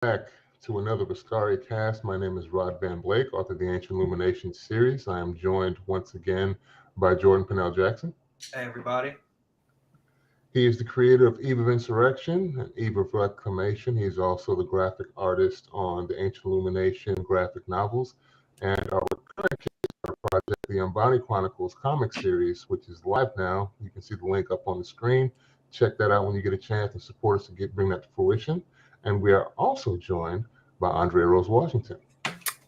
back to another Askari cast. My name is Rod Van Blake, author of the Ancient Illumination series. I am joined once again by Jordan Purnell Jackson. Hey everybody. He is the creator of Eve of Insurrection and Eve of Reclamation. He is also the graphic artist on the Ancient Illumination graphic novels and our current Kickstarter project, the Umbani Chronicles comic series, which is live now. You can see the link up on the screen. Check that out when you get a chance and support us to bring that to fruition. And we are also joined by Andrea Rose Washington.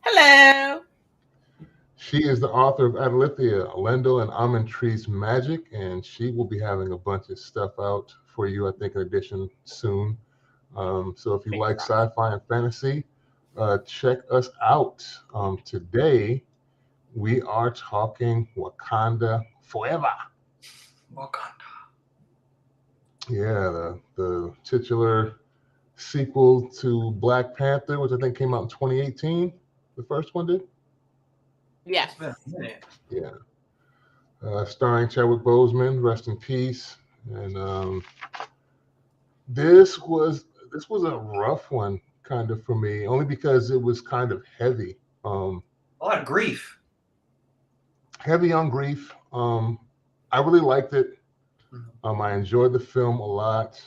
Hello. She is the author of Adelithia, Lendl, and Almond Tree's Magic, and she will be having a bunch of stuff out for you, I think, in addition soon. So if you like sci-fi and fantasy, check us out. Today, we are talking Wakanda Forever. Wakanda. Yeah, the titular sequel to Black Panther, which I think came out in 2018. The first one did? Yes. Yeah. Starring Chadwick Boseman, rest in peace. And this was a rough one, kind of for me, only because it was kind of heavy. A lot of grief. Heavy on grief. I really liked it. I enjoyed the film a lot.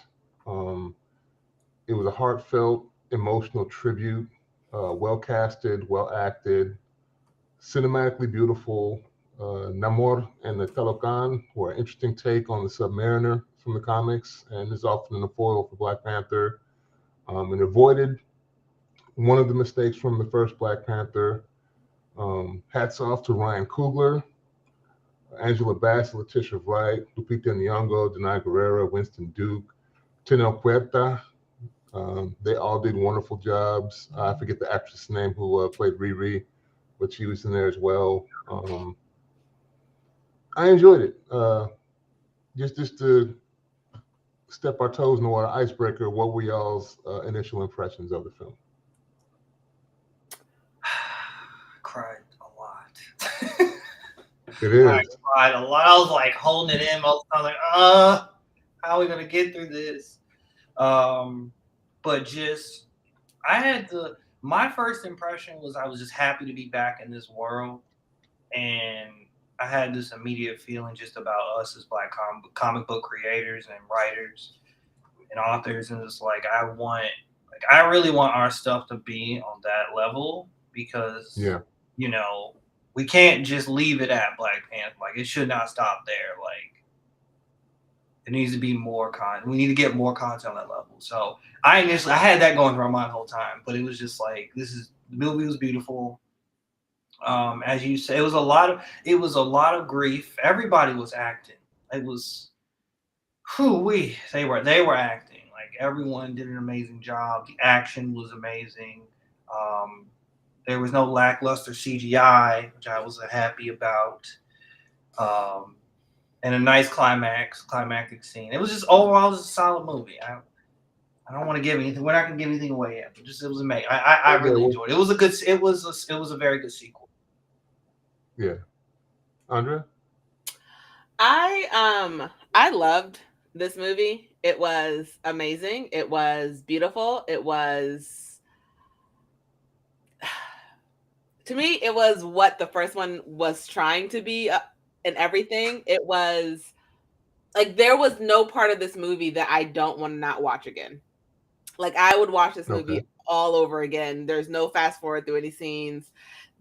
It was a heartfelt, emotional tribute, well casted, well acted, cinematically beautiful. Namor and the Talokan were an interesting take on the Submariner from the comics, and is often in the foil for Black Panther, and avoided one of the mistakes from the first Black Panther. Hats off to Ryan Coogler, Angela Bassett, Letitia Wright, Lupita Nyong'o, Denai Guerrera, Winston Duke, Tenoch Huerta. They all did wonderful jobs. I forget the actress' name who played Riri, but she was in there as well. I enjoyed it. Just to step our toes in the water, icebreaker. What were y'all's initial impressions of the film? Cried a lot. It is. I cried a lot. I was like holding it in most of the time, like, how are we gonna get through this? But just my first impression was I was just happy to be back in this world, and I had this immediate feeling just about us as Black comic book creators and writers and authors, and it's like I really want our stuff to be on that level, because we can't just leave it at Black Panther. Like, it should not stop there. Like, it needs to be more content. We need to get more content on that level. So I had that going through my mind the whole time, but it was just like, the movie was beautiful. As you say, it was a lot of grief. Everybody was acting. It was, they were acting. Like, everyone did an amazing job. The action was amazing. There was no lackluster CGI, which I was happy about. And a nice climactic scene. It was just overall just a solid movie. I don't want to give anything. We're not going to give anything away yet. But it was amazing. I really enjoyed it. It was a very good sequel. Yeah. Andrea? I loved this movie. It was amazing. It was beautiful. It was, to me, it was what the first one was trying to be, and everything. It was like, there was no part of this movie that I don't want to not watch again. Like, I would watch this movie all over again. There's no fast forward through any scenes.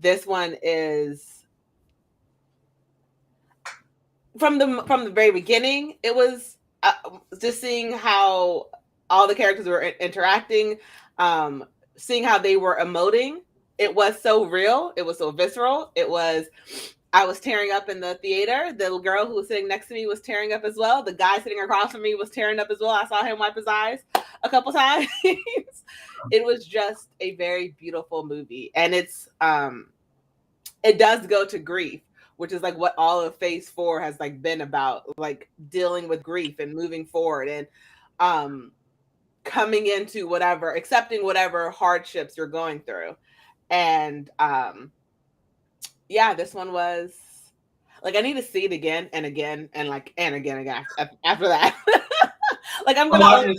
This one is, from the very beginning, it was just seeing how all the characters were interacting, seeing how they were emoting. It was so real. It was so visceral. I was tearing up in the theater. The little girl who was sitting next to me was tearing up as well. The guy sitting across from me was tearing up as well. I saw him wipe his eyes a couple times. It was just a very beautiful movie. And it does go to grief, which is like what all of Phase 4 has like been about, like dealing with grief and moving forward and coming into accepting whatever hardships you're going through. And this one was like, I need to see it again and again and again after that. Like, I'm gonna.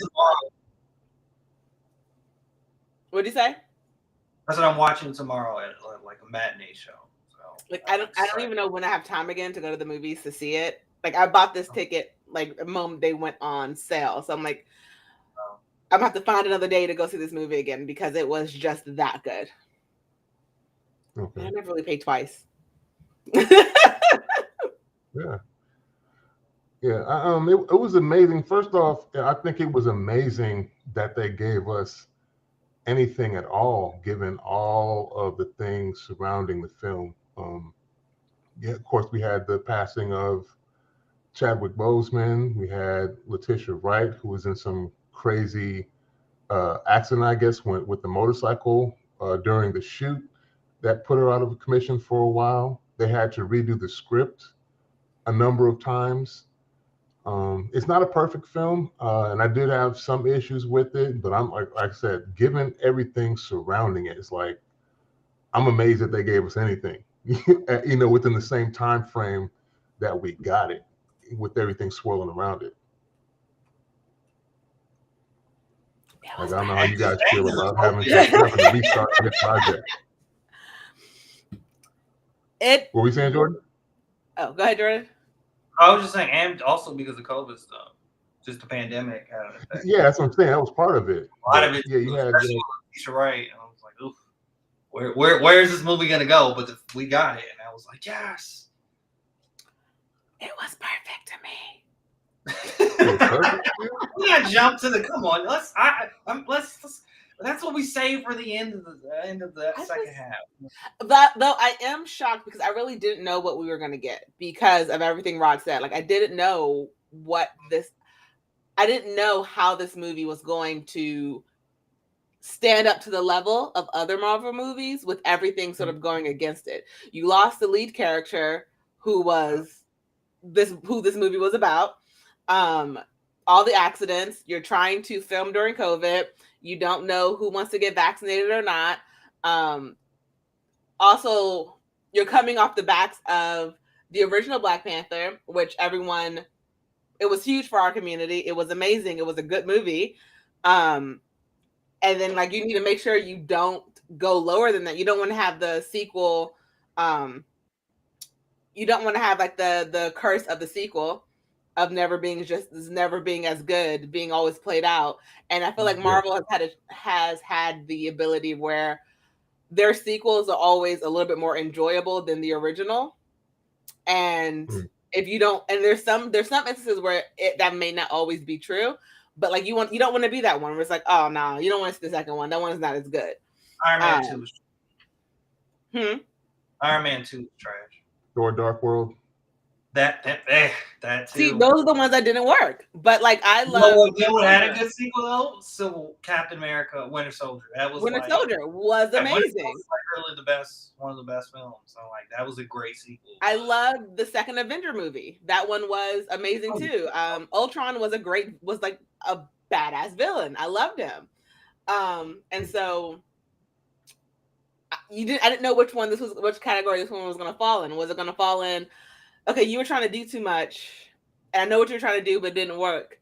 What'd you say? That's what I'm watching tomorrow at like a matinee show. So Like I don't even know when I have time again to go to the movies to see it. Like I bought this ticket like the moment they went on sale. So I'm like, I'm gonna have to find another day to go see this movie again because it was just that good. Okay. I never really paid twice. Yeah. Yeah. It was amazing. First off, I think it was amazing that they gave us anything at all, given all of the things surrounding the film. Yeah, of course, we had the passing of Chadwick Boseman. We had Letitia Wright, who was in some crazy accident, I guess, with the motorcycle during the shoot that put her out of commission for a while. They had to redo the script a number of times. It's not a perfect film, and I did have some issues with it, but I'm like I said, given everything surrounding it, it's like I'm amazed that they gave us anything, within the same time frame that we got it, with everything swirling around it. Like I don't know how you guys feel about having to restart this project. What were we saying, Jordan? Oh, go ahead, Jordan. I was just saying, and also because of COVID stuff, just the pandemic had an effect. Yeah, that's what I'm saying. That was part of it. A lot of it, yeah, you had Letitia Wright, and I was like, oof, where is this movie gonna go? But we got it, and I was like, yes, it was perfect to me. It was perfect. We gotta jump to the come on. Let's. That's what we save for the end of the second half. That though, I am shocked because I really didn't know what we were gonna get because of everything Rod said. Like I didn't know I didn't know how this movie was going to stand up to the level of other Marvel movies with everything sort of going against it. You lost the lead character who this movie was about. All the accidents. You're trying to film during COVID. You don't know who wants to get vaccinated or not. Also, you're coming off the backs of the original Black Panther, which it was huge for our community. It was amazing. It was a good movie. And then like you need to make sure you don't go lower than that. You don't want to have the sequel. You don't want to have like the curse of the sequel of never being as good, being always played out. And I feel like Marvel has had the ability where their sequels are always a little bit more enjoyable than the original. And if you don't, and there's some instances where that may not always be true, but like you don't want to be that one where it's like, oh no, you don't want to see the second one. That one is not as good. Iron Man 2 was Iron Man 2 was trash. Thor: Dark World. That too. See, those are the ones that didn't work. But like I love. You know what had a good sequel though? So Captain America: Winter Soldier. That was Soldier was amazing. Was really one of the best films. So like that was a great sequel. I loved the second Avenger movie. That one was amazing too. Ultron was like a badass villain. I loved him. And so I didn't know which category this one was going to fall in. Was it going to fall in? Okay, you were trying to do too much, and I know what you're trying to do, but it didn't work.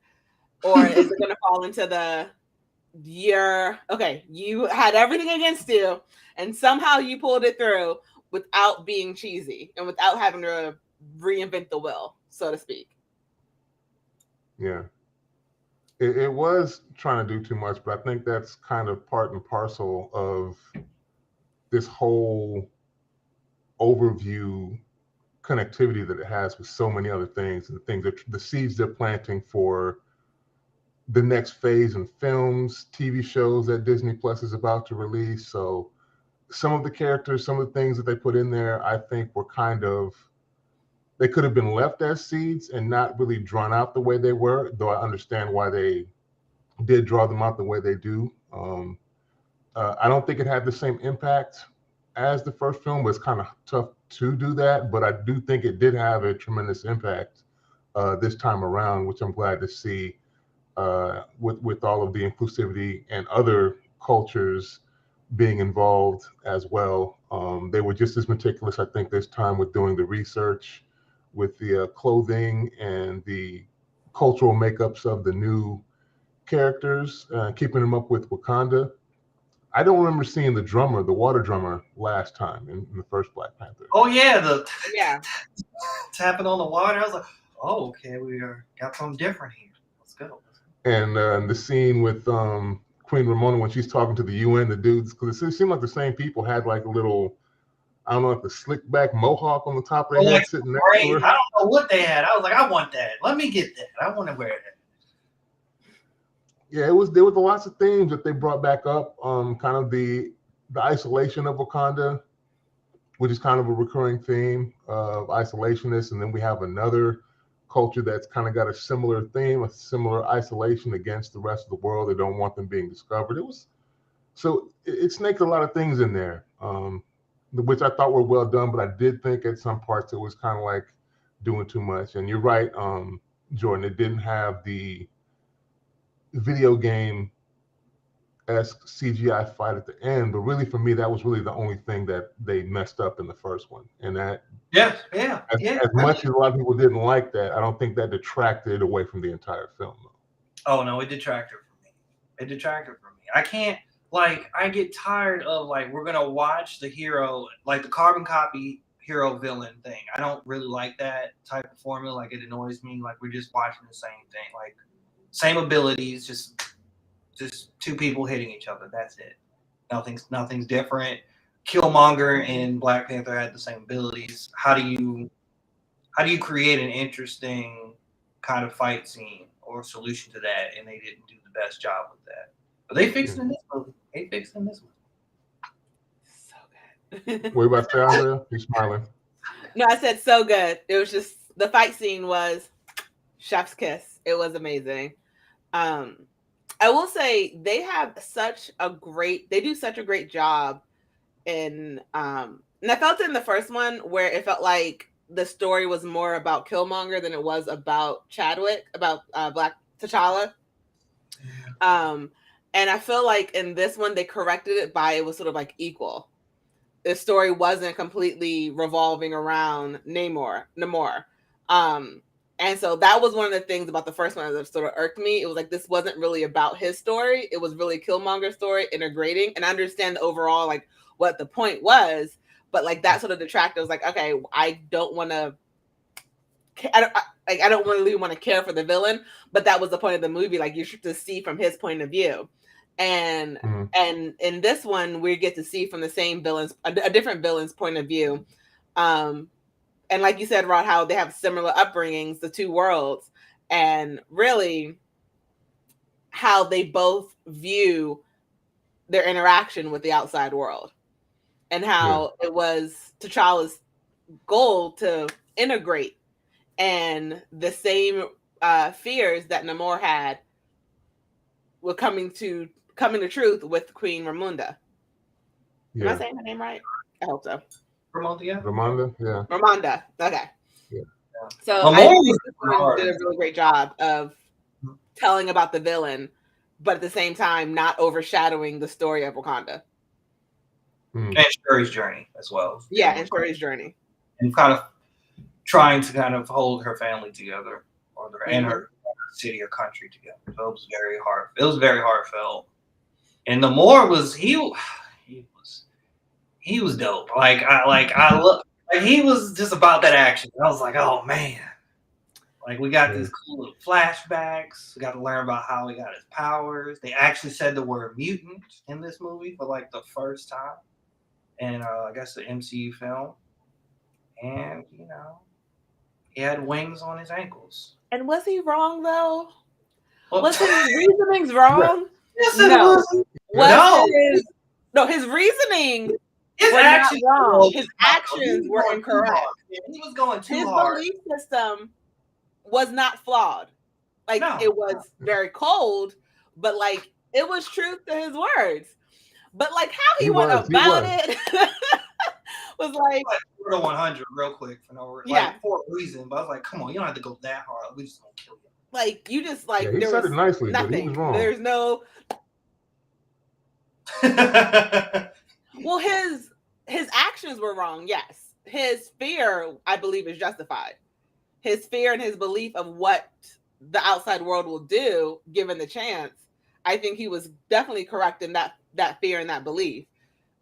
Or is it going to fall into the you had everything against you, and somehow you pulled it through without being cheesy and without having to reinvent the wheel, so to speak. Yeah. It was trying to do too much, but I think that's kind of part and parcel of this whole overview connectivity that it has with so many other things, and the seeds they're planting for the next phase in films, TV shows that Disney Plus is about to release. So some of the characters, some of the things that they put in there, I think were they could have been left as seeds and not really drawn out the way they were, though I understand why they did draw them out the way they do. I don't think it had the same impact as the first film. Was kind of tough to do that, but I do think it did have a tremendous impact this time around, which I'm glad to see with all of the inclusivity and other cultures being involved as well. They were just as meticulous, I think, this time with doing the research, with the clothing and the cultural makeups of the new characters, keeping them up with Wakanda. I don't remember seeing the water drummer, last time in the first Black Panther. Oh yeah, the Yeah. tapping on the water. I was like, oh, okay, got something different here. Let's go. And the scene with Queen Ramona when she's talking to the UN, the dudes, because it seemed like the same people had like a little, I don't know, like a slick back mohawk on the top of their head, Like, sitting next to her. I don't know what they had. I was like, I want that. Let me get that. I want to wear that. Yeah, there was lots of themes that they brought back up. Kind of the isolation of Wakanda, which is kind of a recurring theme of isolationists, and then we have another culture that's kind of got a similar theme, a similar isolation against the rest of the world. They don't want them being discovered. It snaked a lot of things in there, which I thought were well done, but I did think at some parts it was kind of like doing too much. And you're right, Jordan, it didn't have the video game esque CGI fight at the end, but really for me that was really the only thing that they messed up in the first one. And that as much as a lot of people didn't like that, I don't think that detracted away from the entire film though. Oh no, it detracted from me. I can't, like, I get tired of, like, we're gonna watch the hero, like the carbon copy hero villain thing. I don't really like that type of formula. Like, it annoys me. Like, we're just watching the same thing, like same abilities, just two people hitting each other. That's it. Nothing's different. Killmonger and Black Panther had the same abilities. How do you create an interesting kind of fight scene or solution to that? And they didn't do the best job with that. But they fixed it in this movie. They fixed it in this one. So good. What you about to say, Andrea? You're smiling. No, I said so good. It was just, the fight scene was chef's kiss. It was amazing. I will say they do such a great job in, and I felt it in the first one where it felt like the story was more about Killmonger than it was about Chadwick, about Black T'Challa. And I feel like in this one they corrected it by, it was sort of like equal. The story wasn't completely revolving around Namor. And so that was one of the things about the first one that sort of irked me. It was like, this wasn't really about his story. It was really Killmonger's story integrating. And I understand the overall, like, what the point was. But, like, that sort of detracted. I was like, okay, I don't really want to care for the villain. But that was the point of the movie. Like, you should just see from his point of view. And and in this one, we get to see from the same villain's, a different villain's point of view. And like you said, Rod, how they have similar upbringings, the two worlds, and really how they both view their interaction with the outside world, and how it was T'Challa's goal to integrate, and the same fears that Namor had were coming to truth with Queen Ramonda. Am I saying her name right? I hope so. Ramonda, yeah. Ramonda, okay. Yeah. So I think this one did a really great job of telling about the villain, but at the same time not overshadowing the story of Wakanda. And Shuri's journey as well. Yeah, and Shuri's journey. And kind of trying to kind of hold her family together, and her city or country together. So it was very hard. It was very heartfelt. And Namor was he was dope. He was just about that action. I was like, oh man. Like, we got these cool little flashbacks. We got to learn about how he got his powers. They actually said the word mutant in this movie for like the first time. And I guess the MCU film. And, you know, he had wings on his ankles. And was he wrong though? Was his reasonings wrong? Yes, it was. No, his reasoning was not wrong. His actions were incorrect. He was going too hard. His belief system was not flawed. Like, it was very cold, but like, it was truth to his words. But like, how he went about it was like, we're 100 real quick for no reason. Like, for a reason. But I was like, come on, you don't have to go that hard. We just gonna kill you. Like, you just like, he said it nicely, nothing. But he was wrong. There's no. Well, his actions were wrong. Yes, his fear, I believe, is justified. His fear and his belief of what the outside world will do, given the chance. I think he was definitely correct in that that fear and that belief.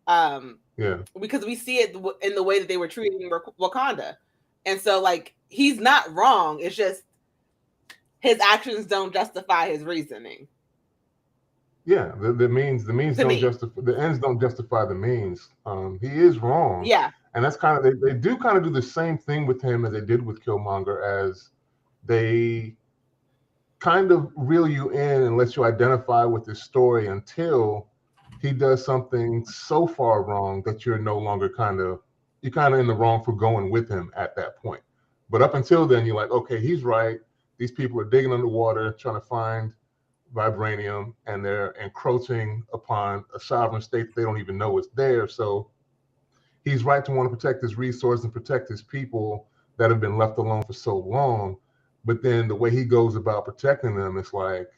Because we see it in the way that they were treating Wakanda. And so, like, he's not wrong. It's just his actions don't justify his reasoning. Yeah, the means don't justify the ends, don't justify the means. He is wrong. Yeah, and that's kind of they do kind of do the same thing with him as they did with Killmonger, as they kind of reel you in and let you identify with his story until he does something so far wrong that you're no longer you're kind of in the wrong for going with him at that point. But up until then, you're like, okay, he's right. These people are digging underwater trying to find vibranium, and they're encroaching upon a sovereign state that they don't even know is there. So he's right to want to protect his resource and protect his people that have been left alone for so long. But then the way he goes about protecting them, it's like,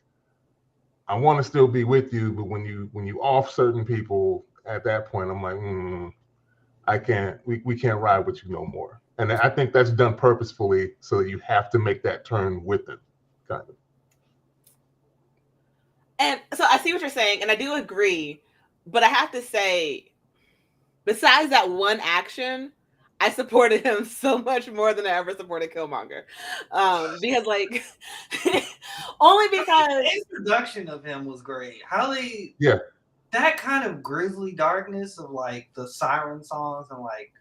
I want to still be with you, but when you off certain people at that point, I'm like, I can't. We can't ride with you no more. And I think that's done purposefully so that you have to make that turn with them, kind of. And so I see what you're saying, and I do agree, but I have to say, besides that one action, I supported him so much more than I ever supported Killmonger. Because, like, only because the introduction of him was great. How they, yeah, that kind of grisly darkness of like the siren songs and like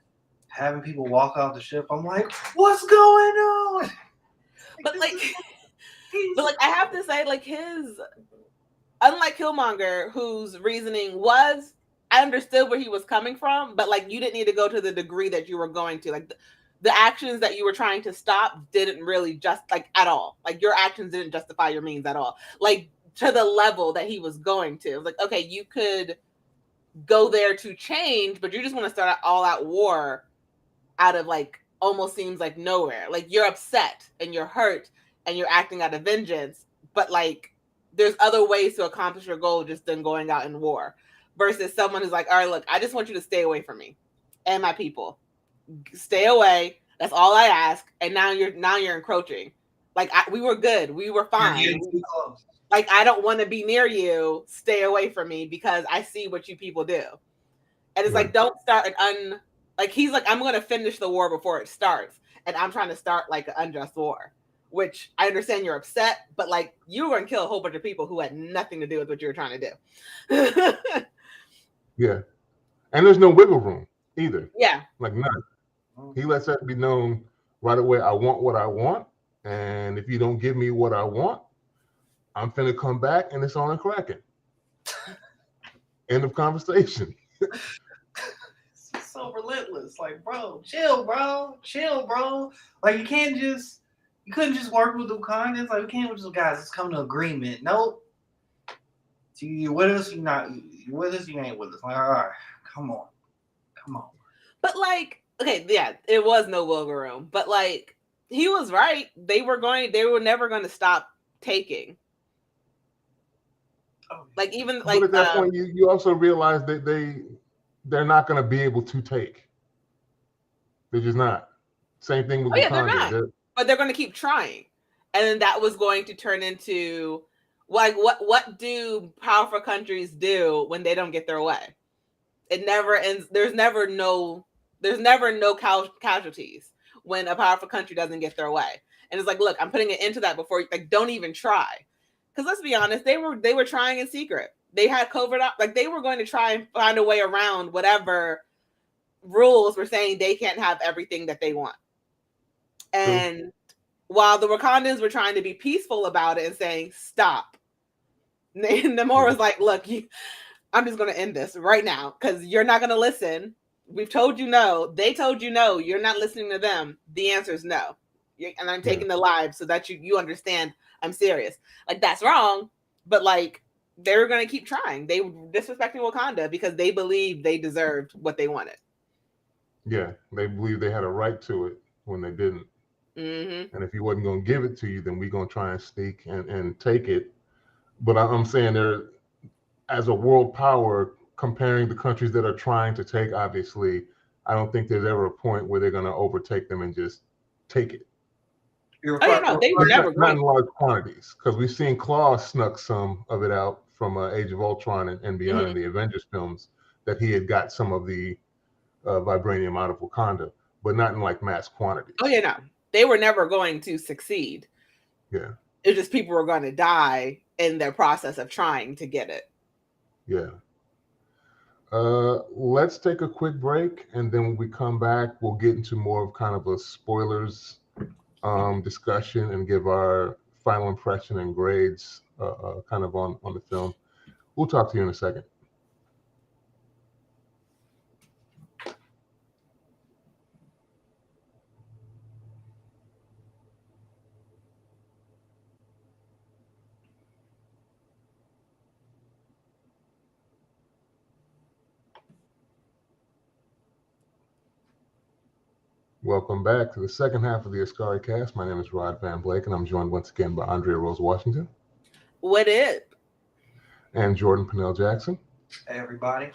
having people walk off the ship. I'm like, what's going on? But I have to say, like, unlike Killmonger, whose reasoning was, I understood where he was coming from, but like, you didn't need to go to the degree that you were going to. Like, the actions that you were trying to stop didn't really at all. Like, your actions didn't justify your means at all. Like, to the level that he was going to. Like, okay, you could go there to change, but you just want to start an all-out war out of, like, almost seems like nowhere. Like, you're upset and you're hurt and you're acting out of vengeance, but like, there's other ways to accomplish your goal just than going out in war, versus someone who's like, all right, look, I just want you to stay away from me and my people. Stay away. That's all I ask. And now you're encroaching. Like, we were good. We were fine. Like, I don't want to be near you. Stay away from me because I see what you people do. And it's like, don't start he's like, I'm going to finish the war before it starts. And I'm trying to start like an unjust war. Which I understand you're upset, but like, you were going to kill a whole bunch of people who had nothing to do with what you were trying to do. Yeah. And there's no wiggle room either. Yeah. Like, none. He lets that be known right away. I want what I want. And if you don't give me what I want, I'm finna come back and it's on and cracking. End of conversation. It's so relentless. Like, bro, chill, bro. Like, you couldn't just work with the Wakandans. Like, we can't just, guys, let's come to agreement. Nope. So you with us, you not. You with us, you ain't with us. Like, all right, come on. But like, okay, yeah, it was no wiggle room. But like, he was right. They were never going to stop taking. Like, even like, but at that point, you also realize that they're not going to be able to take. They're just not. Same thing with Wakanda. But they're going to keep trying. And then that was going to turn into, like, what do powerful countries do when they don't get their way? It never ends. There's never no casualties when a powerful country doesn't get their way. And it's like, look, I'm putting an end to that before, like, don't even try. Because let's be honest, they were trying in secret. They had covert, like, they were going to try and find a way around whatever rules were saying they can't have everything that they want. And while the Wakandans were trying to be peaceful about it and saying, stop, Namor was like, look, I'm just going to end this right now because you're not going to listen. We've told you no. They told you no. You're not listening to them. The answer is no. And I'm taking the lives so that you understand I'm serious. Like, that's wrong. But like, they were going to keep trying. They were disrespecting Wakanda because they believed they deserved what they wanted. Yeah, they believed they had a right to it when they didn't. Mm-hmm. And if he wasn't going to give it to you, then we're going to try and sneak and take it. But I'm saying there, as a world power, comparing the countries that are trying to take, obviously, I don't think there's ever a point where they're going to overtake them and just take it. Oh yeah, no, they were never not in going. large quantities, because we've seen Claw snuck some of it out from Age of Ultron and beyond in the Avengers films, that he had got some of the vibranium out of Wakanda, but not in like mass quantities. Oh yeah, no, they were never going to succeed. Yeah. It's just people were going to die in their process of trying to get it. Yeah. Let's take a quick break, and then when we come back, we'll get into more of kind of a spoilers discussion and give our final impression and grades kind of on the film. We'll talk to you in a second. Welcome back to the second half of the Askari cast. My name is Rod Van Blake, and I'm joined once again by Andrea Rose Washington. What is? And Jordan Purnell Jackson. Hey, everybody.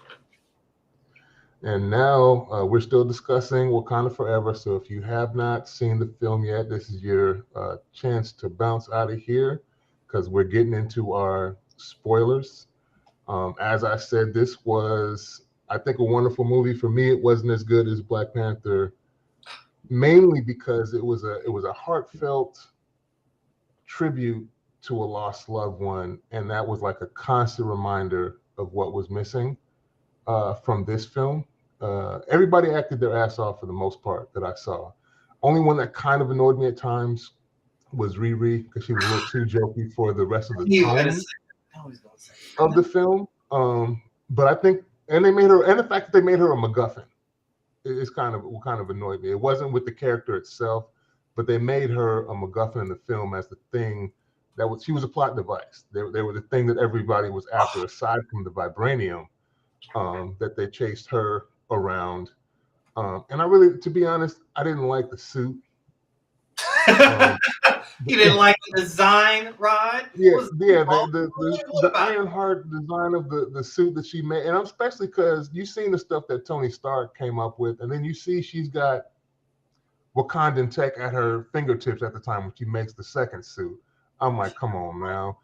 And now we're still discussing Wakanda Forever. So if you have not seen the film yet, this is your chance to bounce out of here, because we're getting into our spoilers. As I said, this was, I think, a wonderful movie. For me, it wasn't as good as Black Panther, mainly because it was a heartfelt tribute to a lost loved one, and that was like a constant reminder of what was missing from this film. Everybody acted their ass off for the most part that I saw. Only one that kind of annoyed me at times was Riri, because she was a little too jokey for the rest of the tone of the film. But I think, and the fact that they made her a MacGuffin is kind of annoyed me. It wasn't with the character itself, but they made her a MacGuffin in the film as the thing she was a plot device. They were the thing that everybody was after, aside from the vibranium, that they chased her around. And I really, to be honest, I didn't like the suit. You didn't like the design, Rod? Yeah, the Ironheart design of the suit that she made, and especially because you've seen the stuff that Tony Stark came up with, and then you see she's got Wakandan tech at her fingertips at the time when she makes the second suit. I'm like, come on now,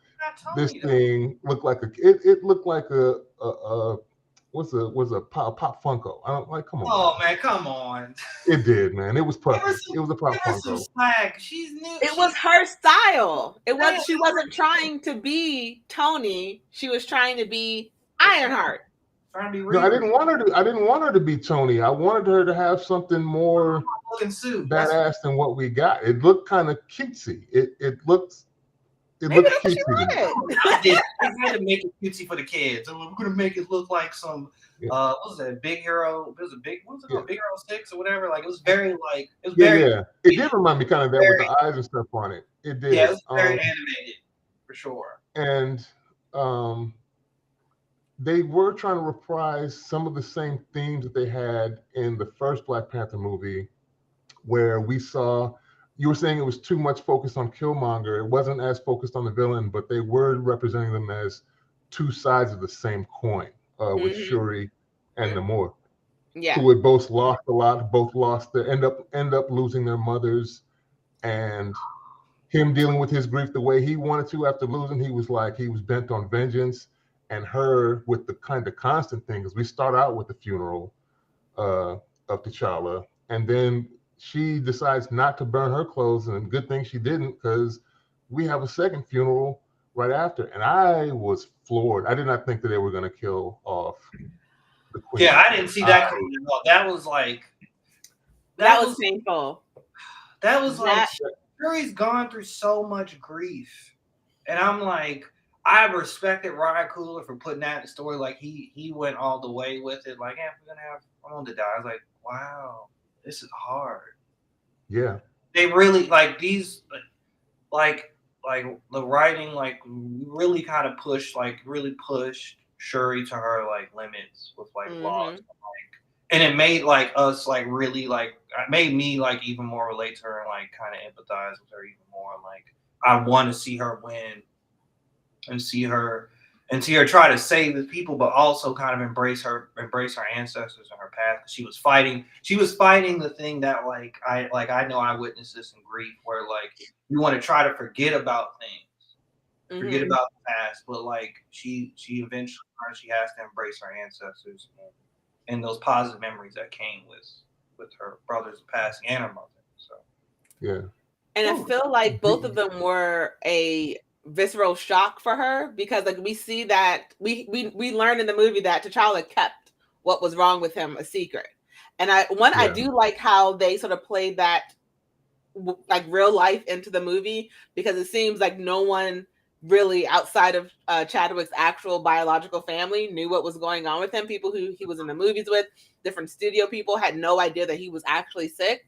this thing looked like it looked like a was a pop Funko. I don't like. Come on. Oh man, come on. It did, man. It was perfect. It was a pop Funko. She's new. It was her style. It was. She wasn't trying to be Tony. She was trying to be Ironheart. Trying to be no, I didn't want her to be Tony. I wanted her to have something more badass than what we got. It looked kind of cutesy. It looked cutesy. I had to make it cutesy for the kids. We're gonna make it look like some what was that, Big Hero? It was Big Hero 6 or whatever. Like it was very like It did remind me kind of that with the eyes and stuff on it. It did. Yeah, it was very animated for sure. And they were trying to reprise some of the same themes that they had in the first Black Panther movie, where we saw, you were saying it was too much focused on Killmonger. It wasn't as focused on the villain, but they were representing them as two sides of the same coin, with Shuri and Namor, who had both lost a lot, end up losing their mothers, and him dealing with his grief the way he wanted to after losing. He was bent on vengeance, and her with the kind of constant thing, because we start out with the funeral of T'Challa, and then she decides not to burn her clothes, and good thing she didn't, because we have a second funeral right after. And I was floored. I did not think that they were going to kill off the queen. Yeah, I didn't see that coming at all. That was like that was painful. That was like Shuri's gone through so much grief, and I'm like, I respected Ryan Coogler for putting that in the story. Like he went all the way with it. Like, we're gonna have someone to die. I was like, wow, this is hard. Yeah, they really like these, like the writing, like really kind of pushed Shuri to her like limits with like flaws, and it made like us like really like it made me like even more relate to her and like kind of empathize with her even more. Like I want to see her win and see her and see her try to save the people, but also kind of embrace her ancestors and her past. She was fighting the thing that I know I witnessed this in grief, where like you want to try to forget about things, forget about the past, but like she eventually learned she has to embrace her ancestors and those positive memories that came with her brother's passing and her mother. So yeah. And I feel like both of them were a visceral shock for her, because like we see that we learned in the movie that T'Challa kept what was wrong with him a secret. And I do like how they sort of played that like real life into the movie, because it seems like no one really outside of Chadwick's actual biological family knew what was going on with him. People who he was in the movies with, different studio people, had no idea that he was actually sick.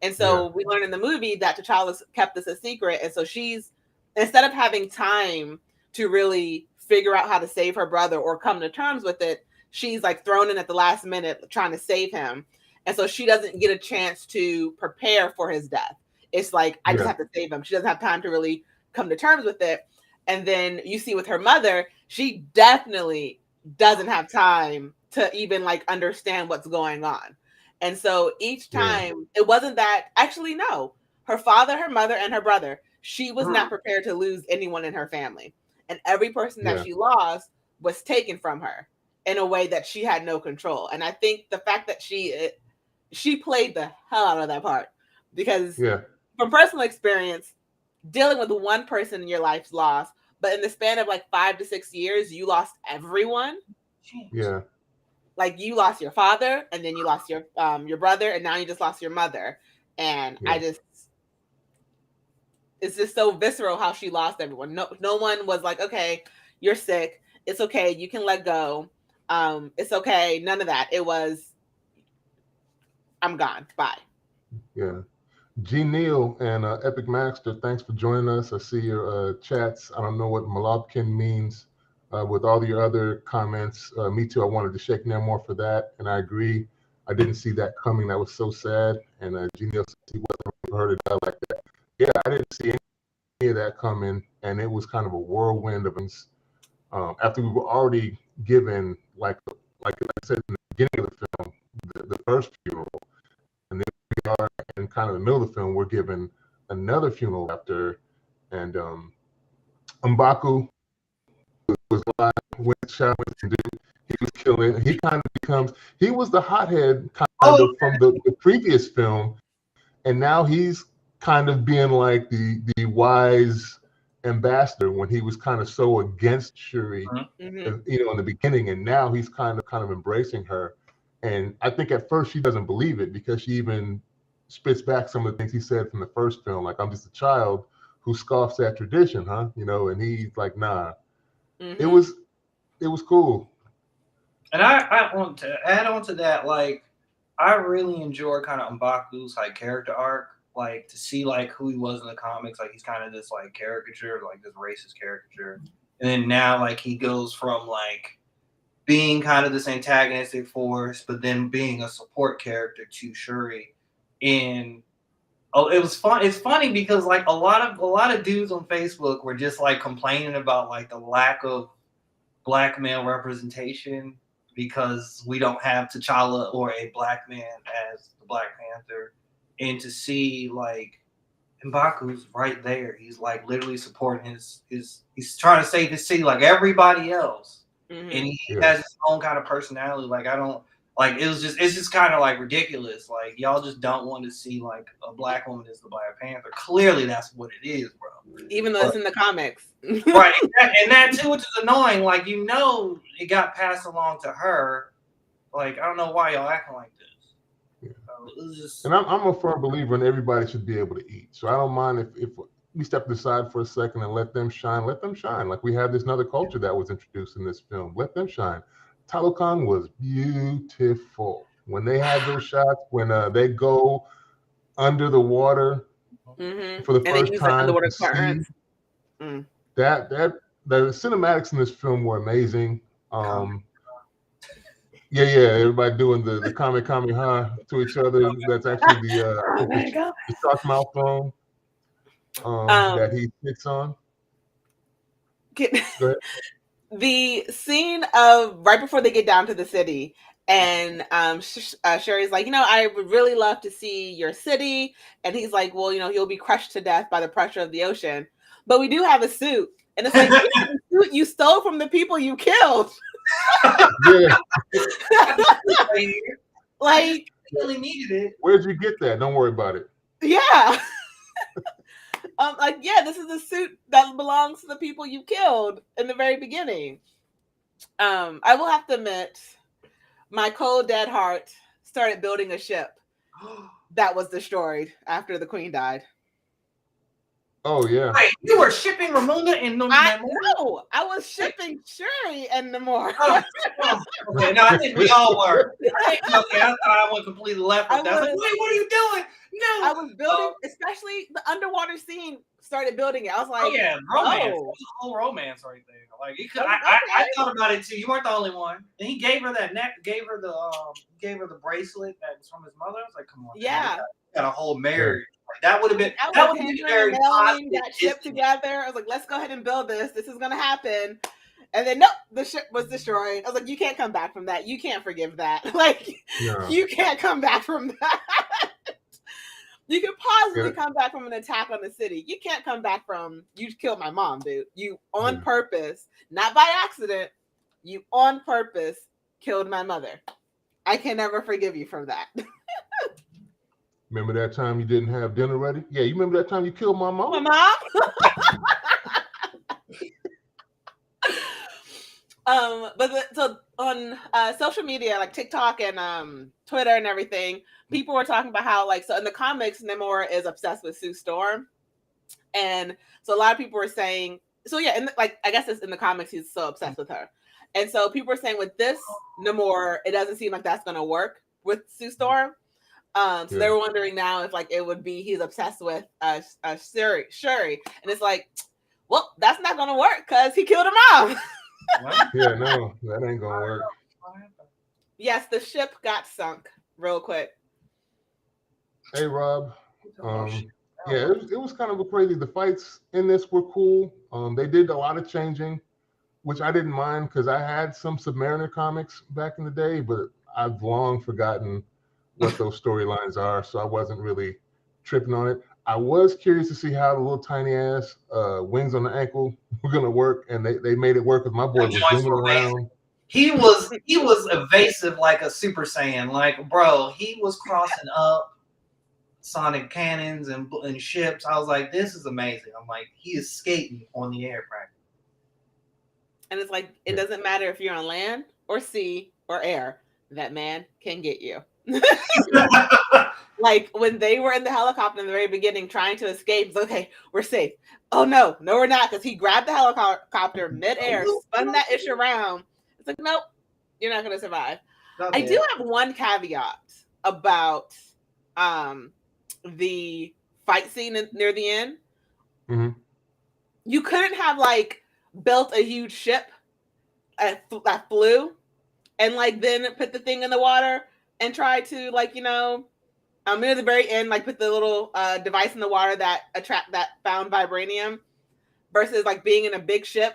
And so we learn in the movie that T'Challa kept this a secret. And so she's, instead of having time to really figure out how to save her brother or come to terms with it, she's like thrown in at the last minute trying to save him. And so she doesn't get a chance to prepare for his death. It's like, I just have to save him. She doesn't have time to really come to terms with it. And then you see with her mother, she definitely doesn't have time to even like understand what's going on. And so each time it wasn't that, actually, no, her father, her mother, and her brother, she was not prepared to lose anyone in her family. And every person that she lost was taken from her in a way that she had no control. And I think the fact that she played the hell out of that part, because from personal experience, dealing with one person in your life's loss, but in the span of like 5 to 6 years, you lost everyone. Yeah. Like you lost your father, and then you lost your brother, and now you just lost your mother. And it's just so visceral how she lost everyone. No one was like, okay, you're sick. It's okay. You can let go. It's okay. None of that. It was, I'm gone. Bye. Yeah. G. Neal and Epic Master, thanks for joining us. I see your chats. I don't know what Malabkin means with all your other comments. Me too. I wanted to shake Namor for that, and I agree. I didn't see that coming. That was so sad. And G. Neal says he wasn't heard it like that. Yeah, I didn't see any of that coming, and it was kind of a whirlwind of things. After we were already given, like I said in the beginning of the film, the first funeral, and then we are in kind of the middle of the film, we're given another funeral after, and M'Baku was live with Shaman dude. He was killing. He kind of becomes. He was the hothead kind of from the previous film, and now he's kind of being like the wise ambassador when he was kind of so against Shuri, in the beginning, and now he's kind of embracing her. And I think at first she doesn't believe it, because she even spits back some of the things he said from the first film, like, I'm just a child who scoffs at tradition, huh? And he's like, nah. It was cool. And I want to add on to that, like, I really enjoy kind of M'Baku's like character arc, like to see like who he was in the comics. Like he's kind of this like caricature, like this racist caricature, and then now like he goes from like being kind of this antagonistic force, but then being a support character to Shuri. And it was fun. It's funny because like a lot of dudes on Facebook were just like complaining about like the lack of black male representation, because we don't have T'Challa or a black man as the Black Panther. And to see like M'Baku's right there, he's like literally supporting he's trying to save his city like everybody else. And he has his own kind of personality. Like it's just kind of like ridiculous. Like y'all just don't want to see like a black woman as the Black Panther. Clearly that's what it is, bro. Even though it's in the comics. Right. And that too, which is annoying. Like, it got passed along to her. Like, I don't know why y'all acting like this. Yeah. It was just... And I'm a firm believer in everybody should be able to eat. So I don't mind if we step aside for a second and let them shine. Let them shine. Like we have this other culture that was introduced in this film. Let them shine. Talokan was beautiful. When they have those shots, when they go under the water for the first time, that the cinematics in this film were amazing. Everybody doing the Kamehameha to each other. That's actually the shark mouth throne that he sits on. Go ahead. The scene of right before they get down to the city, and Sherry's like, I would really love to see your city, and he's like, well, you'll be crushed to death by the pressure of the ocean, but we do have a suit, and it's like, yeah, the suit you stole from the people you killed. Yeah. Like, really needed it. Where'd you get that? Don't worry about it. Yeah. This is a suit that belongs to the people you killed in the very beginning. I will have to admit, my cold dead heart started building a ship that was destroyed after the queen died. Oh yeah. Wait, you were shipping Ramona and Namor? No, I was shipping Shuri and Namor. Okay, no, I think we all were. I thought I went completely left with that. I was like, wait, what are you doing? No, I was building, especially the underwater scene. Started building it. I was like, oh yeah, romance. It was a whole romance right there. Like it could, I thought about it too. You weren't the only one. And he gave her that neck, gave her the bracelet that was from his mother. I was like, come on, yeah, man, got a whole marriage. Like, that would have been very positive. That ship together. I was like, let's go ahead and build this. This is gonna happen. And then nope, the ship was destroyed. I was like, you can't come back from that. You can't forgive that. Like, you can't come back from that. You can possibly come back from an attack on the city. You can't come back from, you killed my mom, dude. You on purpose, not by accident, you on purpose killed my mother. I can never forgive you for that. Remember that time you didn't have dinner ready? Yeah, you remember that time you killed my mom? My mom? So on social media, like TikTok and Twitter and everything, people were talking about how, like, so in the comics, Namor is obsessed with Sue Storm. And so a lot of people were saying, so yeah, I guess it's in the comics, he's so obsessed with her. And so people were saying with this Namor, it doesn't seem like that's going to work with Sue Storm. So they were wondering now if, like, it would be he's obsessed with Shuri. And it's like, well, that's not going to work because he killed her mom. Yeah, no, that ain't going to work. Yes, the ship got sunk real quick. Hey, Rob. It was kind of crazy. The fights in this were cool. They did a lot of changing, which I didn't mind because I had some Submariner comics back in the day, but I've long forgotten what those storylines are, so I wasn't really tripping on it. I was curious to see how the little tiny ass wings on the ankle were gonna work, and they made it work because my boy was zooming around. He was evasive like a Super Saiyan. Like, bro, he was crossing up sonic cannons and ships. I was like, this is amazing. I'm like, he is skating on the air practically. And it's like, it doesn't matter if you're on land or sea or air, that man can get you. Like when they were in the helicopter in the very beginning trying to escape, it's okay, we're safe. Oh no, we're not, because he grabbed the helicopter mid-air, spun that ish around. It's like, nope, you're not gonna survive. I do have one caveat about the fight scene near the end. Mm-hmm. You couldn't have like built a huge ship that flew and like then put the thing in the water and try to, like, near the very end, like put the little device in the water that found vibranium, versus like being in a big ship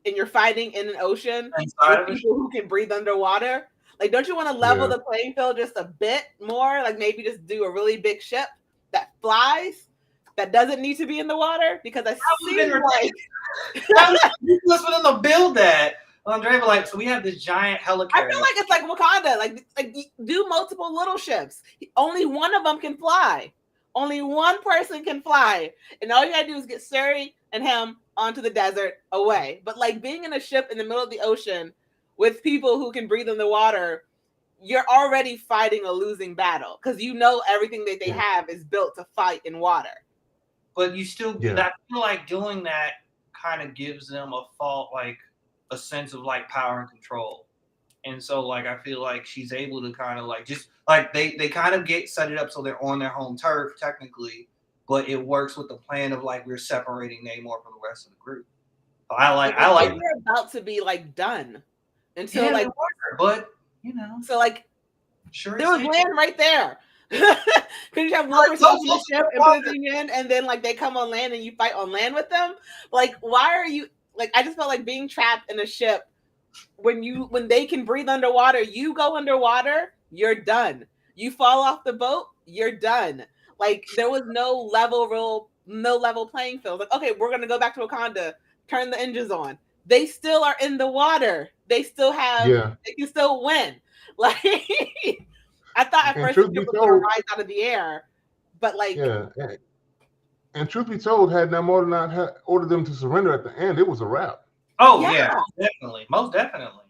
and you're fighting in an ocean with people who can breathe underwater. Like, don't you want to level the playing field just a bit more? Like maybe just do a really big ship that flies, that doesn't need to be in the water, because I see like that was ridiculous for them to build that. Andre, like, so we have this giant helicarrier. I feel like it's like Wakanda. Like do multiple little ships. Only one of them can fly. Only one person can fly, and all you gotta do is get Suri and him onto the desert away. But like being in a ship in the middle of the ocean with people who can breathe in the water, you're already fighting a losing battle because everything that they have is built to fight in water. But you still, I feel like doing that kind of gives them a sense of like power and control. And so like I feel like she's able to kind of like just like they kind of set it up so they're on their home turf technically, but it works with the plan of like we're separating Namor from the rest of the group. So I like they're about to be like done until but so like sure there was land right there. Could you have one person on the ship and put the thing in, and then like they come on land and you fight on land with them? Like, why are you like I just felt like being trapped in a ship when they can breathe underwater, you go underwater, you're done. You fall off the boat, you're done. Like there was no level playing field. Like, okay, we're gonna go back to Wakanda, turn the engines on. They still are in the water. They can still win. Like I thought at And first the truth ship be was gonna told, rise out of the air, but like and truth be told, had Namor not ordered them to surrender at the end, it was a wrap. Oh yeah, definitely, most definitely.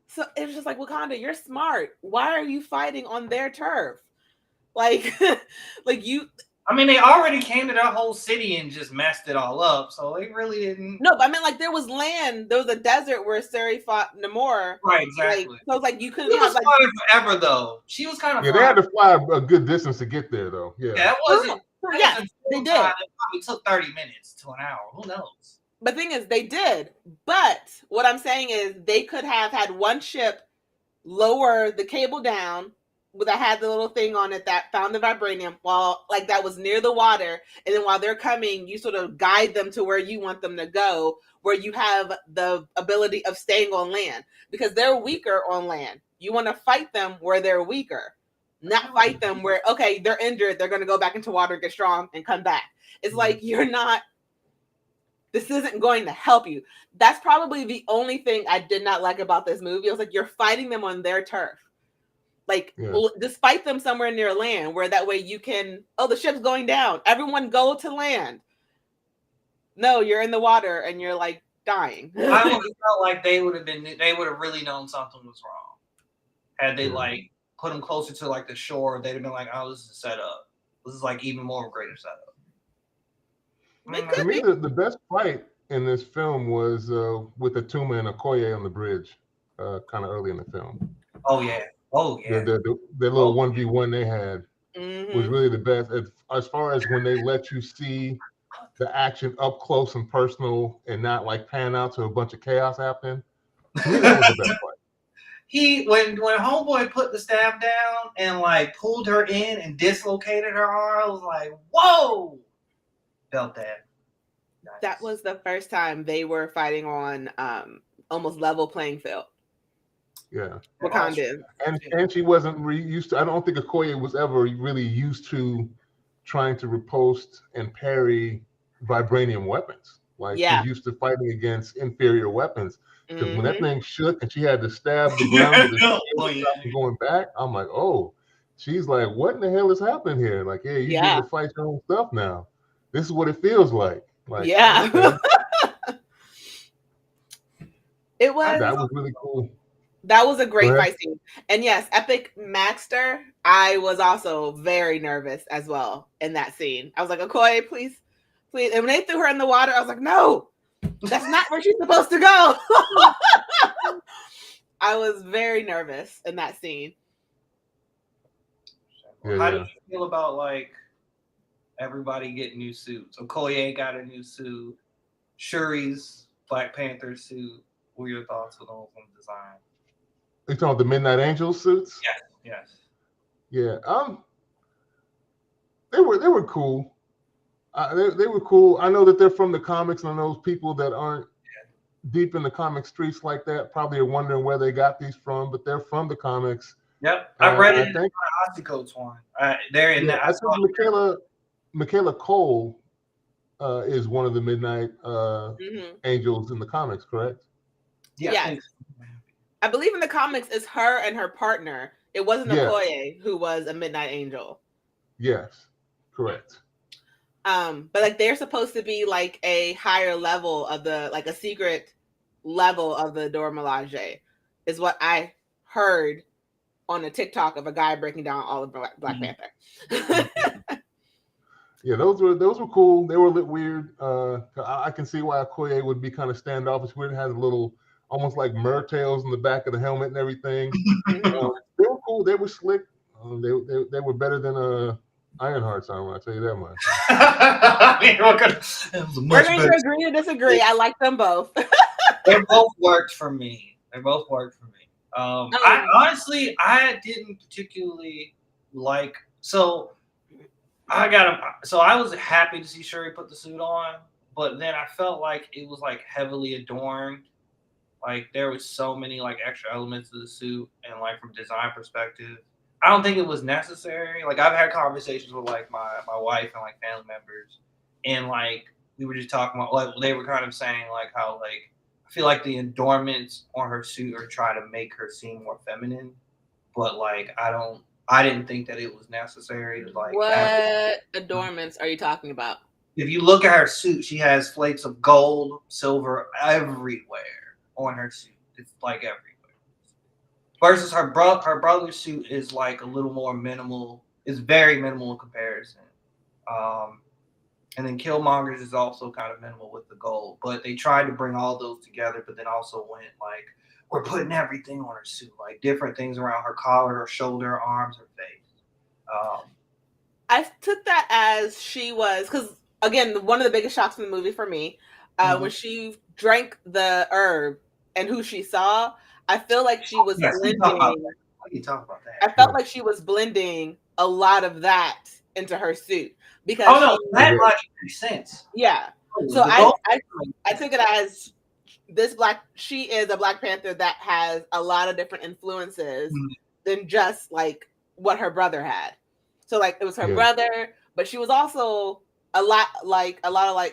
So it was just like, Wakanda, you're smart. Why are you fighting on their turf? Like, like you. I mean, they already came to their whole city and just messed it all up. So they really didn't. No, but I mean, like there was land. There was a desert where Suri fought Namor. Right, exactly. Like, so it's like you couldn't. She was flying forever though. She was kind of. Yeah, they had to fly a good distance to get there though. Yeah. Yeah, it wasn't. Yeah, they did. It probably took 30 minutes to an hour. Who knows? The thing is, they did. But what I'm saying is, they could have had one ship lower the cable down that had the little thing on it that found the vibranium, while like that was near the water, and then while they're coming, you sort of guide them to where you want them to go, where you have the ability of staying on land because they're weaker on land. You want to fight them where they're weaker, not fight them where okay they're injured, they're going to go back into water, get strong, and come back. It's like you're not. This isn't going to help you. That's probably the only thing I did not like about this movie. I was like, you're fighting them on their turf. Like, just fight them somewhere near land where that way you can, the ship's going down. Everyone go to land. No, you're in the water and you're like dying. I would have felt like they would have really known something was wrong. Had they like put them closer to like the shore, they'd have been like, oh, this is a setup. This is like even more of a greater setup. To me, the best fight in this film was with Atuma and Okoye on the bridge, kind of early in the film. Oh yeah. The little 1v1 they had was really the best. As far as when they let you see the action up close and personal and not like pan out to a bunch of chaos happening, to me that was the best fight. When Homeboy put the staff down and like pulled her in and dislocated her arm, I was like, whoa. Felt that. Nice. That was the first time they were fighting on almost level playing field. Yeah. Wakanda. And she wasn't used to, I don't think Okoye was ever really used to trying to riposte and parry vibranium weapons. Like she's used to fighting against inferior weapons. Because when that thing shook and she had to stab the ground with the shield going back, I'm like, oh, she's like, what in the hell is happening here? Like, hey, you get to fight your own stuff now. This is what it feels like. Like, okay. It was. That was really cool. That was a great fight scene. And yes, Epic Master, I was also very nervous as well in that scene. I was like, Okoye, please. And when they threw her in the water, I was like, no, that's not where she's supposed to go. I was very nervous in that scene. How do you feel about like everybody getting new suits? Okoye got a new suit. Shuri's Black Panther suit. What were your thoughts on those design? You talking about the Midnight Angels suits? Yes. Yeah. They were cool. They were cool. I know that they're from the comics, and those people that aren't deep in the comic streets like that probably are wondering where they got these from, but they're from the comics. Yep, I read it in the Ossicoats one. They're in that. I think Michaela Cole is one of the Midnight Angels in the comics, correct? Yeah. I believe in the comics it's her and her partner. It wasn't Okoye who was a Midnight Angel. Yes, correct. But like they're supposed to be like a higher level of the like a secret level of the Dora Milaje, is what I heard on a TikTok of a guy breaking down all of Black Panther. Yeah, those were cool. They were a little weird. I can see why Okoye would be kind of standoffish. Weird, has a little almost like mertails in the back of the helmet and everything. They were cool. They were slick. They were better than Ironheart's armor. I'll tell you that much. I mean, we're going to agree to disagree. I like them both. They both worked for me. I didn't particularly like. So I was happy to see Shuri put the suit on, but then I felt like it was like heavily adorned. Like there was so many like extra elements to the suit, and like from design perspective, I don't think it was necessary. Like I've had conversations with like my wife and like family members, and like we were just talking about like they were kind of saying like how like I feel like the adornments on her suit are trying to make her seem more feminine, but like I didn't think that it was necessary to like what adornments are you talking about? if you look at her suit, she has flakes of gold, silver everywhere on her suit. It's like everywhere. Versus her brother's suit is like a little more minimal. It's very minimal in comparison. Um, and then Killmonger's is also kind of minimal with the gold. But they tried to bring all those together, but then also went like, we're putting everything on her suit, like different things around her collar, her shoulder, her arms, her face. I took that as she was, because again, one of the biggest shocks in the movie for me, when she drank the herb and who she saw, I feel like she was blending. What are you talking about that? I felt like she was blending a lot of that into her suit because that logic makes sense. Yeah. So I took it as she is a Black Panther that has a lot of different influences than just like what her brother had. So like it was her brother, but she was also a lot of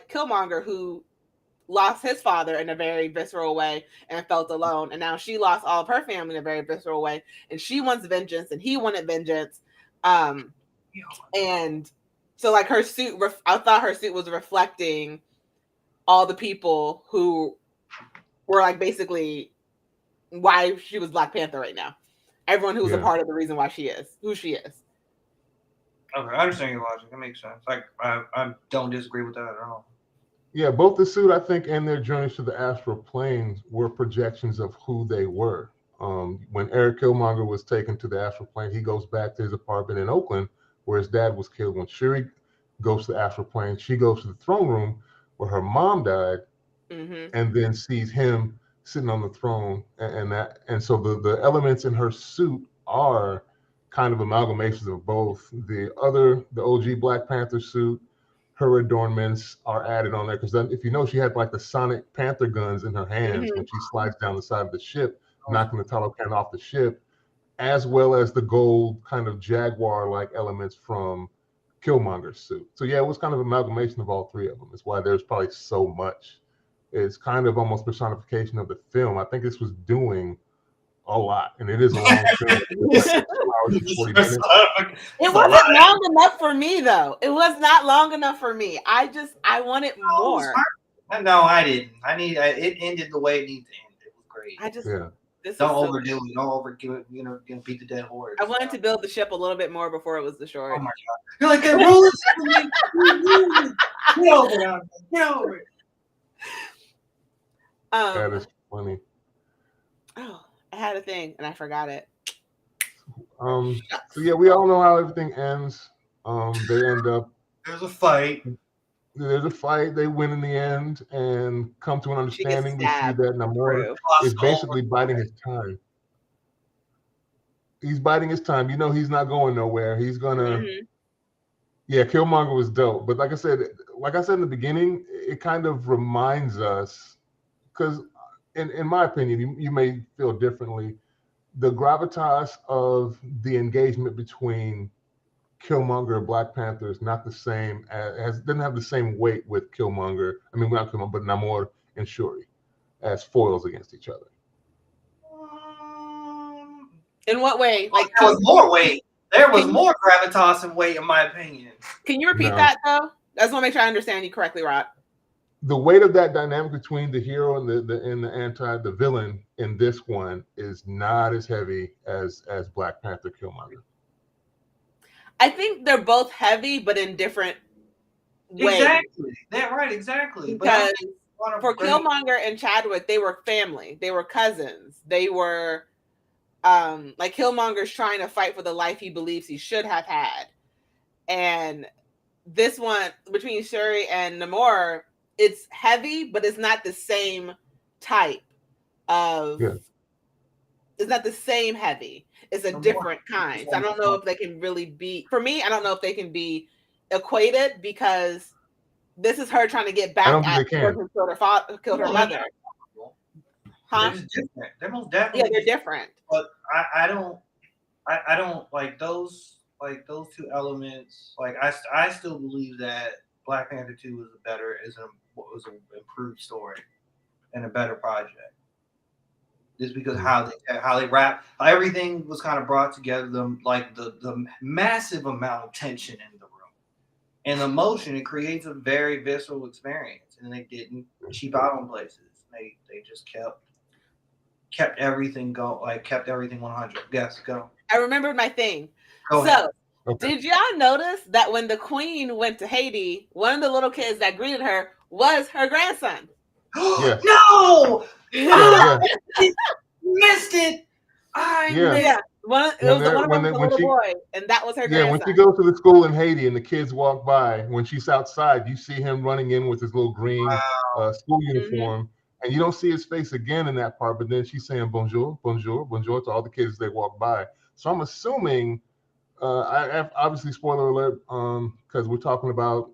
Killmonger, who lost his father in a very visceral way and felt alone, and now she lost all of her family in a very visceral way, and she wants vengeance, and he wanted vengeance. And so like her suit, I thought her suit was reflecting all the people who were like basically why she was Black Panther right now. Everyone who's a part of the reason why she is who she is. Okay, I understand your logic. That makes sense. Like I don't disagree with that at all. Yeah, both the suit, I think, and their journeys to the astral planes were projections of who they were. When Eric Killmonger was taken to the astral plane, he goes back to his apartment in Oakland, where his dad was killed. When Shuri goes to the astral plane, she goes to the throne room where her mom died, and then sees him sitting on the throne, and so the elements in her suit are kind of amalgamations of both the OG Black Panther suit. Her adornments are added on there because then, if you know, she had like the Sonic Panther guns in her hands when she slides down the side of the ship, knocking the Talocan off the ship, as well as the gold kind of Jaguar-like elements from Killmonger's suit. So yeah, it was kind of an amalgamation of all three of them. That's why there's probably so much. It's kind of almost personification of the film. I think this was doing a lot, and it is a long film. It's like 2 hours and 40 minutes. It wasn't long enough for me, though. It was not long enough for me. I wanted more. No, I didn't. It ended the way it needed to end. It was great. Don't overdo it. Don't overdo it. You know, beat the dead horse. I wanted to build the ship a little bit more before it was destroyed. Oh my god! You're like, that roll is get over it. Get over it. That is funny. Oh, I had a thing and I forgot it. So yeah, we all know how everything ends. They end up. There's a fight. They win in the end and come to an understanding. We see that Namor is basically biding his time. He's biding his time. You know, he's not going nowhere. He's gonna. Yeah, Killmonger was dope, but like I said in the beginning, it kind of reminds us, because in my opinion, you may feel differently. The gravitas of the engagement between Killmonger and Black Panther is not the same, doesn't have the same weight with Killmonger. I mean, not Killmonger, but Namor and Shuri as foils against each other. In what way? Like there was more weight. There was more gravitas and weight, in my opinion. Can you repeat that though? I just want to make sure I understand you correctly, Rod. The weight of that dynamic between the hero and the villain in this one is not as heavy as Black Panther Killmonger. I think they're both heavy, but in different ways. Exactly. Exactly. Because for Killmonger and Chadwick, they were family. They were cousins. They were like Killmonger's trying to fight for the life he believes he should have had. And this one, between Shuri and Namor, it's heavy, but it's not the same type of. Yeah. It's not the same heavy. It's a different kind. So I don't know if they can really be. For me, I don't know if they can be equated because this is her trying to get I back don't think at they the can. person who killed her father, killed her No, mother. they're Huh? just different. They're most Yeah, definitely they're different. But I don't like those two elements. Like I still believe that Black Panther 2 was an improved story and a better project. Just because how they wrap how everything was kind of brought together, the massive amount of tension in the room and the emotion, it creates a very visceral experience, and they didn't cheap out on places. They just kept everything kept everything 100. Yes, go. I remembered my thing. Go ahead. So, did y'all notice that when the queen went to Haiti, one of the little kids that greeted her was her grandson? Yes. No! Yeah. Missed it. Yeah. One of them was a little boy, and that was her grandson. When she goes to the school in Haiti and the kids walk by, when she's outside, you see him running in with his little green school uniform, and you don't see his face again in that part. But then she's saying bonjour, bonjour, bonjour to all the kids as they walk by. So I'm assuming, obviously spoiler alert, because we're talking about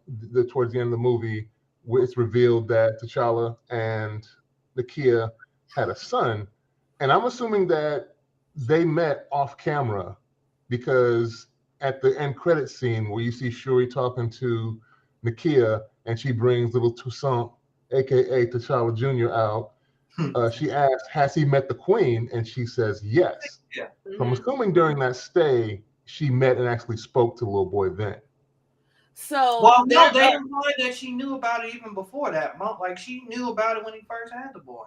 towards the end of the movie, where it's revealed that T'Challa and Nakia had a son, and I'm assuming that they met off camera, because at the end credit scene where you see Shuri talking to Nakia and she brings little Toussaint, aka T'Challa Jr. out, she asks, has he met the queen? And she says yes. Yeah. So I'm assuming during that stay, she met and actually spoke to the little boy then. So no, they implied that she knew about it even before that. Like she knew about it when he first had the boy.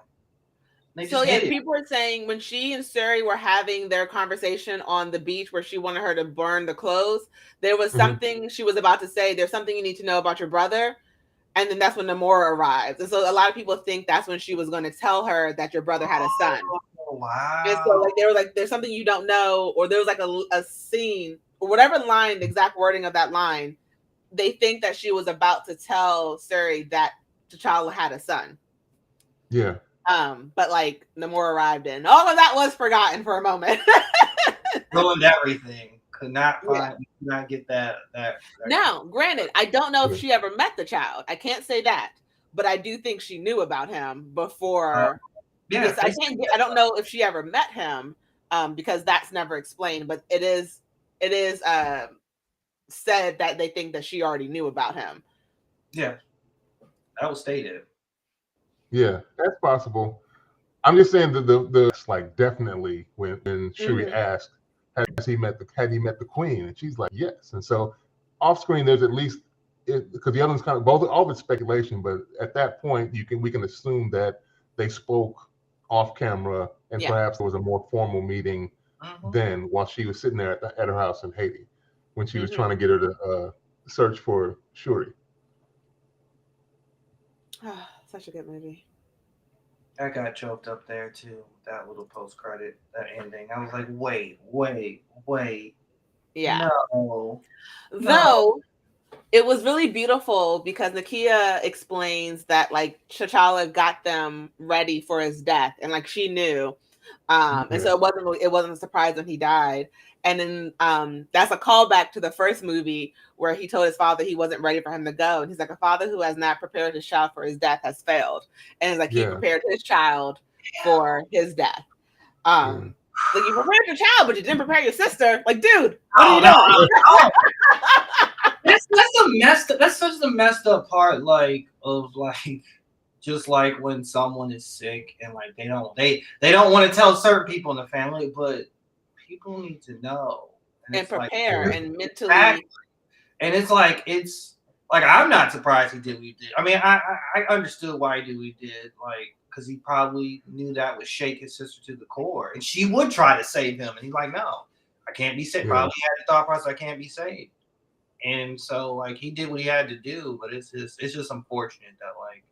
People were saying when she and Suri were having their conversation on the beach where she wanted her to burn the clothes, there was something she was about to say. There's something you need to know about your brother. And then that's when Namora arrives. And so a lot of people think that's when she was going to tell her that your brother had a son. Oh, wow. And so they were like, there's something you don't know, or there was like a scene, or whatever line, the exact wording of that line, they think that she was about to tell Suri that T'Challa had a son. Yeah. But like Namor arrived in. All of that was forgotten for a moment. Ruined everything. Could not get that. Now, granted, I don't know if she ever met the child. I can't say that, but I do think she knew about him before. Yes, I don't know if she ever met him, because that's never explained. But it is said that they think that she already knew about him. Yeah, that was stated. Yeah, that's possible. I'm just saying that the like definitely when Shuri asked, had he met the queen, and she's like yes, and so off screen there's at least, because the other one's kind of all of it's speculation, but at that point we can assume that they spoke off camera, and perhaps there was a more formal meeting then while she was sitting there at her house in Haiti when she was trying to get her to search for Shuri. Such a good movie. I got choked up there too. That little post credit, that ending. I was like, wait. Yeah. No. Though it was really beautiful because Nakia explains that like T'Challa got them ready for his death, and like she knew, and so it wasn't a surprise when he died. And then that's a callback to the first movie where he told his father he wasn't ready for him to go, and he's like, a father who has not prepared his child for his death has failed, and it's like he prepared his child for his death. Like you prepared your child, but you didn't prepare your sister. Like, dude, what are you doing? That's such the messed up part, like of like just like when someone is sick and like they don't want to tell certain people in the family, but people need to know and prepare and mentally. And it's like I'm not surprised he did what he did. I mean, I understood why he did what he did, like because he probably knew that would shake his sister to the core, and she would try to save him, and he's like, no, I can't be saved. Probably had the thought process, I can't be saved. And so, like, he did what he had to do, but it's just unfortunate that, like,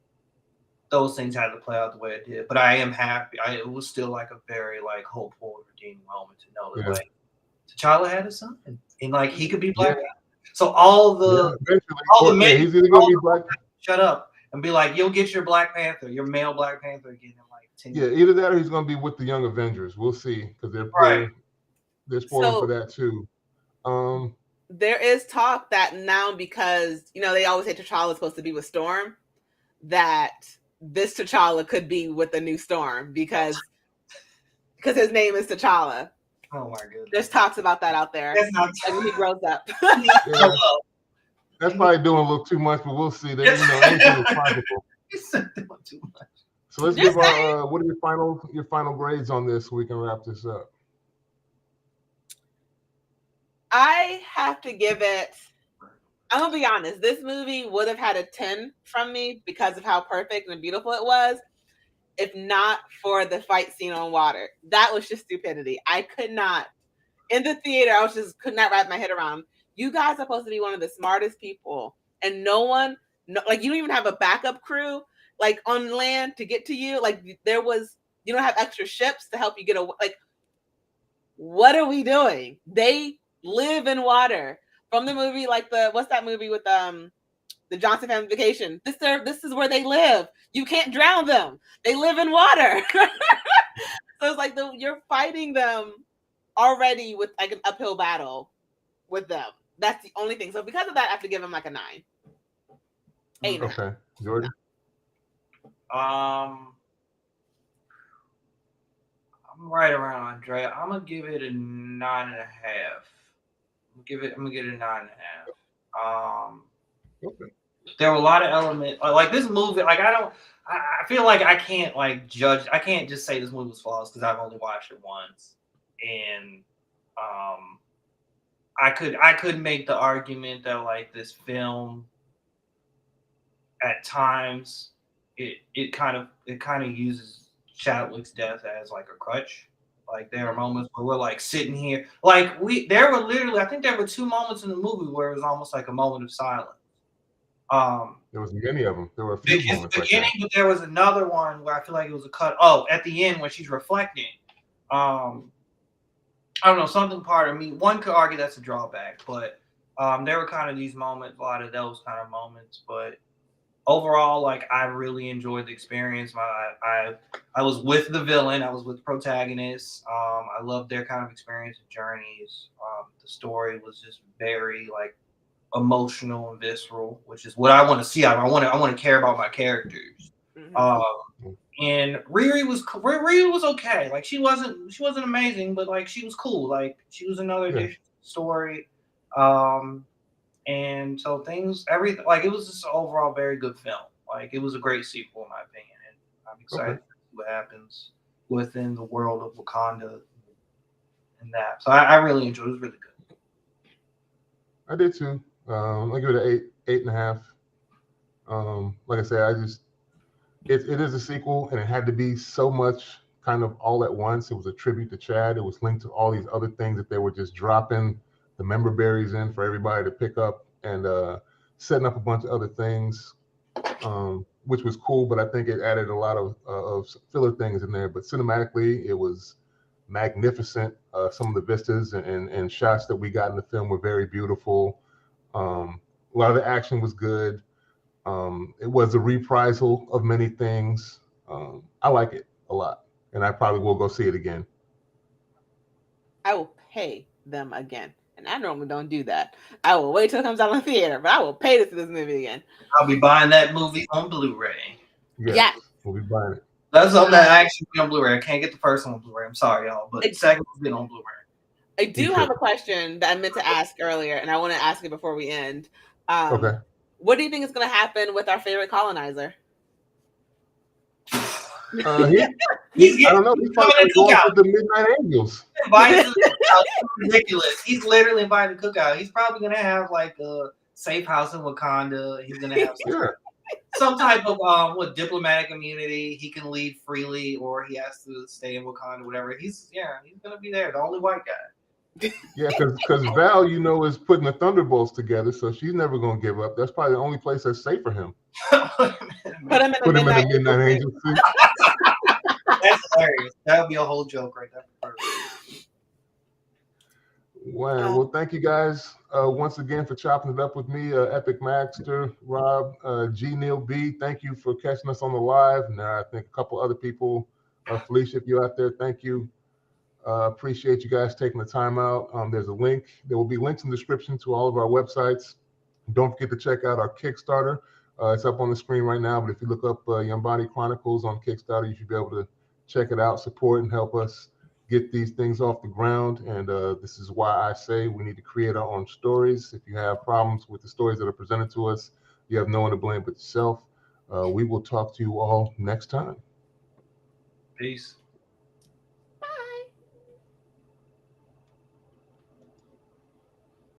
those things had to play out the way it did. But I am happy. It was still, like, a very, like, hopeful and redeeming moment to know that, like, T'Challa had a son. And, like, he could be Black Panther. So all the men, he's either going to be Black Panther. Shut up and be like, you'll get your Black Panther, your male Black Panther again in, like, 10 years. Yeah, either that or he's going to be with the Young Avengers. We'll see, because they're spoiling for that, too. there is talk that now, because they always say T'Challa is supposed to be with Storm, that this T'Challa could be with the new Storm because his name is T'Challa. Oh my goodness. There's talks about that out there. That's not And he grows up. Yeah. That's probably doing a little too much, but we'll see. That anything is possible. Doing too much. So let's give our what are your final grades on this so we can wrap this up. I have to give it, I'm gonna be honest, this movie would have had a 10 from me because of how perfect and beautiful it was, if not for the fight scene on water. That was just stupidity. I could not, in the theater, could not wrap my head around. You guys are supposed to be one of the smartest people, and you don't even have a backup crew like on land to get to you. Like you don't have extra ships to help you get away. Like, what are we doing? They live in water. From the movie, like what's that movie with the Johnson Family Vacation? This is where they live. You can't drown them. They live in water. So it's like you're fighting them already with like an uphill battle with them. That's the only thing. So because of that, I have to give them like a 9. 8. Okay, Jordan. I'm right around Andrea. I'm gonna give it a 9.5. I'm gonna give it a 9.5. Okay. There were a lot of elements like this movie. Like I feel like I can't like judge. I can't just say this movie was flawless because I've only watched it once, and I could make the argument that like this film at times it kind of uses Chadwick's death as like a crutch. Like there are moments where we're like sitting here, like there were literally, I think there were 2 moments in the movie where it was almost like a moment of silence. There was many of them. There were a few moments like that. But there was another one where I feel like it was a cut. Oh, at the end when she's reflecting. I don't know, something part of me. One could argue that's a drawback, but there were kind of these moments, a lot of those kind of moments. But overall, like I really enjoyed the experience. I was with the villain. I was with the protagonist. I loved their kind of experience and journeys. The story was just very like emotional and visceral, which is what I want to see. I want to care about my characters. Mm-hmm. And Riri was okay. Like she wasn't amazing, but like she was cool. Like she was another addition to the story. And so everything, like it was just an overall very good film. Like it was a great sequel in my opinion, and I'm excited to see what happens within the world of Wakanda and that. So I really enjoyed it. It was really good. I did too. I give it an 8.5. Like I said, it is a sequel, and it had to be so much kind of all at once. It was a tribute to Chad. It was linked to all these other things that they were just dropping the member berries in for everybody to pick up, and setting up a bunch of other things, which was cool. But I think it added a lot of filler things in there. But cinematically, it was magnificent. Some of the vistas and shots that we got in the film were very beautiful. A lot of the action was good. It was a reprisal of many things. I like it a lot, and I probably will go see it again. I will pay them again. And I normally don't do that. I will wait till it comes out in theater, but I will pay to see this movie again. I'll be buying that movie on Blu-ray. Yes. We'll be buying it. That's something that actually on Blu-ray. I can't get the first one on Blu-ray. I'm sorry, y'all, but the second one's been on Blu-ray. I do have a question that I meant to ask earlier, and I want to ask it before we end. Okay. What do you think is going to happen with our favorite colonizer? I don't know. He's probably going for the Midnight Angels. Ridiculous. He's literally invited to cookout. He's probably going to have like a safe house in Wakanda. He's going to have some type of diplomatic immunity. He can leave freely, or he has to stay in Wakanda, whatever. He's going to be there. The only white guy. Yeah, because Val, is putting the Thunderbolts together, so she's never going to give up. That's probably the only place that's safe for him. Put him in the Midnight Angel suit. That's hilarious. That would be a whole joke right there. Wow. Well, thank you guys once again for chopping it up with me. Epic Maxter, Rob, G. Neil B. Thank you for catching us on the live. And I think a couple other people, Felicia, if you're out there, thank you. Appreciate you guys taking the time out. There's a link. There will be links in the description to all of our websites. Don't forget to check out our Kickstarter. It's up on the screen right now, but if you look up Young Body Chronicles on Kickstarter, you should be able to check it out, support, and help us get these things off the ground. And this is why I say we need to create our own stories. If you have problems with the stories that are presented to us, you have no one to blame but yourself. We will talk to you all next time. Peace.